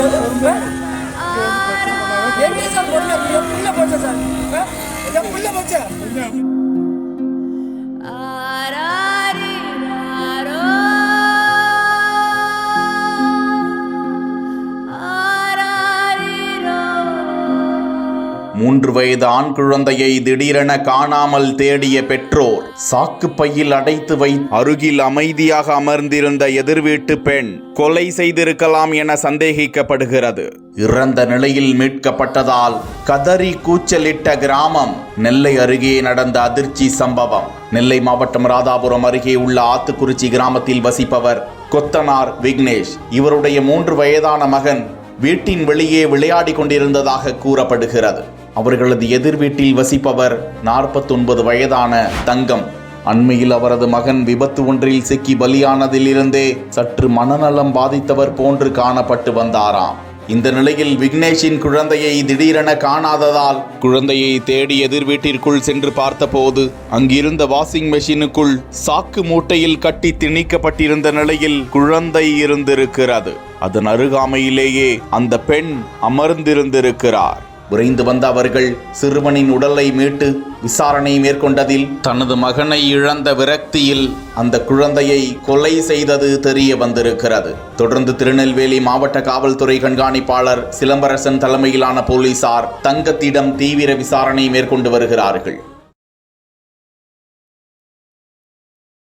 எங்க சார் பொண்ணு புள்ள போச்சா சார்? புள்ள போச்சா? மூன்று வயது ஆண் குழந்தையை திடீரென காணாமல் தேடிய பெற்றோர். சாக்கு பையில் அடைத்து அருகில் அமைதியாக அமர்ந்திருந்த எதிர்வீட்டு பெண் கொலை செய்திருக்கலாம் என சந்தேகிக்கப்படுகிறது. இறந்த நிலையில் மீட்கப்பட்டதால் கதறி கூச்சலிட்ட கிராமம். நெல்லை அருகே நடந்த அதிர்ச்சி சம்பவம். நெல்லை மாவட்டம் ராதாபுரம் அருகே உள்ள ஆத்துக்குறிச்சி கிராமத்தில் வசிப்பவர் கொத்தனார் விக்னேஷ். இவருடைய 3 வயதான மகன் வீட்டின் வெளியே விளையாடி கொண்டிருந்ததாக கூறப்படுகிறது. அவர்களது எதிர் வீட்டில் வசிப்பவர் 49 வயதான தங்கம். அண்மையில் அவரது மகன் விபத்து ஒன்றில் சிக்கி பலியானதிலிருந்தே சற்று மனநலம் பாதித்தவர் போன்று காணப்பட்டு வந்தாராம். இந்த நிலையில் விக்னேஷின் குழந்தையை திடீரென காணாததால் குழந்தையை தேடி எதிர் வீட்டிற்குள் சென்று பார்த்தபோது அங்கிருந்த வாஷிங் மெஷினுக்குள் சாக்கு மூட்டையில் கட்டி திணிக்கப்பட்டிருந்த நிலையில் குழந்தை இருந்திருக்கிறது. அதன் அருகாமையிலேயே அந்த பெண் அமர்ந்திருந்திருக்கிறார். விரைந்து வந்த அவர்கள் சிறுவனின் உடலை மீட்டு விசாரணை மேற்கொண்டதில் தனது மகனை இழந்த விரக்தியில் அந்த குழந்தையை கொலை செய்தது தெரிய வந்திருக்கிறது. தொடர்ந்து திருநெல்வேலி மாவட்ட காவல்துறை கண்காணிப்பாளர் சிலம்பரசன் தலைமையிலான போலீசார் தங்கத்திடம் தீவிர விசாரணை மேற்கொண்டு வருகிறார்கள்.